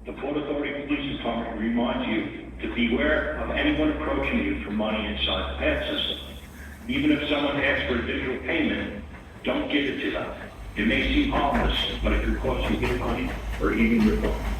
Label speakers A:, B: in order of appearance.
A: The Port Authority Police Department reminds you to beware of anyone approaching you for money inside the pass system. Even if someone asks for a digital payment, don't give it to them. It may seem harmless, but it could cost you your money or even your phone.